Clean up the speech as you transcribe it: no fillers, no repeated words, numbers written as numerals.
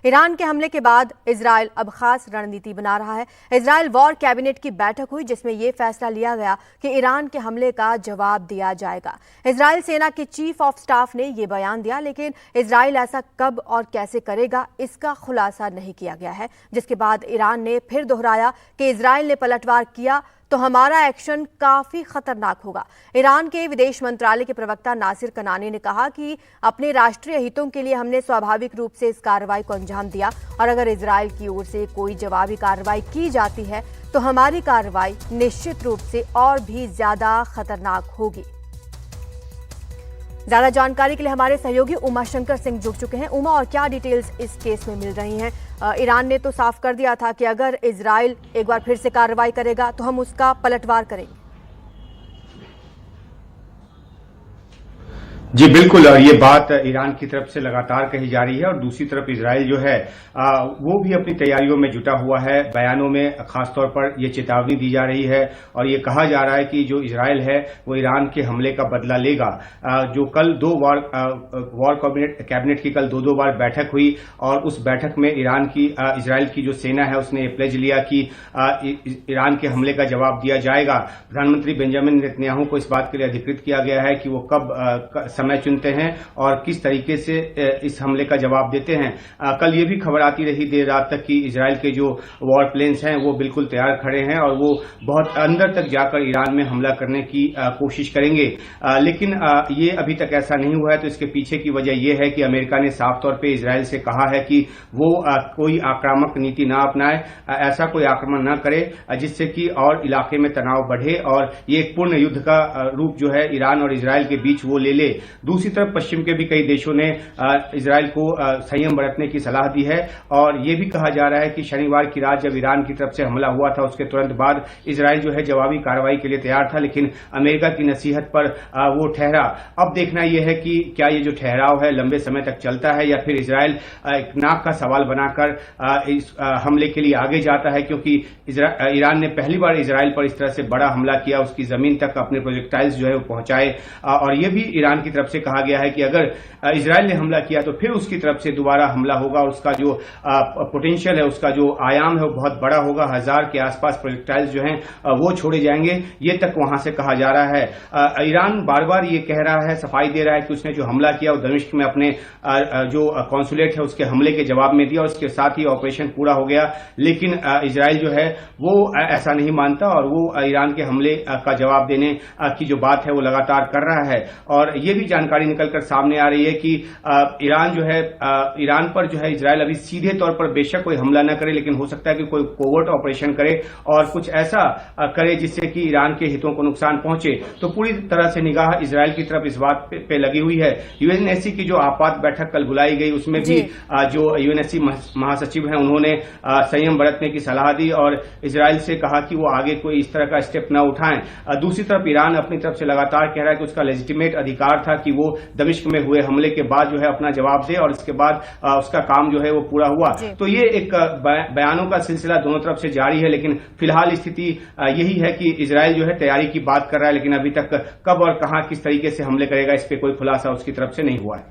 Iran के हमले के बाद इजराइल अब खास रणनीति बना रहा है। इजराइल वॉर कैबिनेट की बैठक हुई जिसमें यह फैसला लिया गया कि ईरान के हमले का जवाब दिया जाएगा। इजराइल सेना के चीफ ऑफ स्टाफ ने यह बयान दिया, लेकिन इजराइल ऐसा कब और कैसे करेगा इसका खुलासा नहीं किया गया है। जिसके बाद ईरान ने फिर दोहराया कि इजराइल ने पलटवार किया तो हमारा एक्शन काफी खतरनाक होगा। ईरान के विदेश मंत्रालय के प्रवक्ता नासिर कनानी ने कहा कि अपने राष्ट्रीय हितों के लिए हमने स्वाभाविक रूप से इस कार्रवाई को अंजाम दिया और अगर इजराइल की ओर से कोई जवाबी कार्रवाई की जाती है तो हमारी कार्रवाई निश्चित रूप से और भी ज्यादा खतरनाक होगी। ज्यादा जानकारी के लिए हमारे सहयोगी उमा शंकर सिंह जुड़ चुके हैं। उमा, और क्या डिटेल्स इस केस में मिल रही हैं? ईरान ने तो साफ कर दिया था कि अगर इजराइल एक बार फिर से कार्रवाई करेगा तो हम उसका पलटवार करेंगे। जी बिल्कुल, और ये बात ईरान की तरफ से लगातार कही जा रही है और दूसरी तरफ इजराइल जो है वो भी अपनी तैयारियों में जुटा हुआ है। बयानों में खासतौर पर ये चेतावनी दी जा रही है और ये कहा जा रहा है कि जो इजराइल है वो ईरान के हमले का बदला लेगा। जो कल दो वॉर कैबिनेट की कल दो बार बैठक हुई और उस बैठक में इजराइल की जो सेना है उसने ये प्लेज लिया कि ईरान के हमले का जवाब दिया जाएगा। प्रधानमंत्री बेंजामिन नेतन्याहू को इस बात के लिए अधिकृत किया गया है कि वो कब समय चुनते हैं और किस तरीके से इस हमले का जवाब देते हैं। कल ये भी खबर आती रही देर रात तक कि इजराइल के जो वॉर प्लेन्स हैं वो बिल्कुल तैयार खड़े हैं और वो बहुत अंदर तक जाकर ईरान में हमला करने की कोशिश करेंगे। लेकिन ये अभी तक ऐसा नहीं हुआ है। तो इसके पीछे की वजह यह है कि अमेरिका ने साफ तौर पे इजराइल से कहा है कि वो कोई आक्रामक नीति ना अपनाए, ऐसा कोई आक्रमण ना करे जिससे कि और इलाके में तनाव बढ़े और ये एक पूर्ण युद्ध का रूप जो है ईरान और इजराइल के बीच वो ले ले। दूसरी तरफ पश्चिम के भी कई देशों ने इजराइल को संयम बरतने की सलाह दी है और यह भी कहा जा रहा है कि शनिवार की रात जब ईरान की तरफ से हमला हुआ था उसके तुरंत बाद इजराइल जो है जवाबी कार्रवाई के लिए तैयार था, लेकिन अमेरिका की नसीहत पर वो ठहरा। अब देखना यह है कि क्या ये जो ठहराव है लंबे समय तक चलता है या फिर इजराइल एक नाक का सवाल बनाकर इस हमले के लिए आगे जाता है, क्योंकि ईरान ने पहली बार इजराइल पर इस तरह से बड़ा हमला किया, उसकी जमीन तक अपने प्रोजेक्टाइल्स जो है वो पहुंचाए। और यह भी ईरान की तरफ से कहा गया है कि अगर इजराइल ने हमला किया तो फिर उसकी तरफ से दोबारा हमला होगा और उसका जो पोटेंशियल है, उसका जो आयाम है वो बहुत बड़ा होगा। 1000 के आसपास प्रोजेक्टाइल्स जो हैं वो छोड़े जाएंगे, ये तक वहां से कहा जा रहा है। ईरान बार बार ये कह रहा है, सफाई दे रहा है कि उसने जो हमला किया वो दमिश्क में अपने जो कॉन्सुलेट है उसके हमले के जवाब में दिया और उसके साथ ही ऑपरेशन पूरा हो गया। लेकिन इजराइल जो है वो ऐसा नहीं मानता और वो ईरान के हमले का जवाब देने की जो बात है वो लगातार कर रहा है। और ये भी जानकारी निकलकर सामने आ रही है कि ईरान पर जो है इजराइल अभी सीधे तौर पर बेशक कोई हमला न करे, लेकिन हो सकता है कि कोई कोवर्ट ऑपरेशन करे और कुछ ऐसा करे जिससे कि ईरान के हितों को नुकसान पहुंचे। तो पूरी तरह से निगाह इजराइल की तरफ इस बात पे लगी हुई है। यूएनएससी की जो आपात बैठक कल बुलाई गई उसमें भी जो यूएनएससी महासचिव हैं उन्होंने संयम बरतने की सलाह दी और इजराइल से कहा कि वो आगे कोई इस तरह का स्टेप न उठाएं। दूसरी तरफ ईरान अपनी तरफ से लगातार कह रहा है कि उसका लेजिटिमेट अधिकार था कि वो दमिश्क में हुए हमले के बाद जो है अपना जवाब दे और इसके बाद उसका काम जो है वो पूरा हुआ। तो ये एक बयानों का सिलसिला दोनों तरफ से जारी है, लेकिन फिलहाल स्थिति यही है कि इजराइल जो है तैयारी की बात कर रहा है, लेकिन अभी तक कब और कहां किस तरीके से हमले करेगा इस पे कोई खुलासा उसकी तरफ से नहीं हुआ है।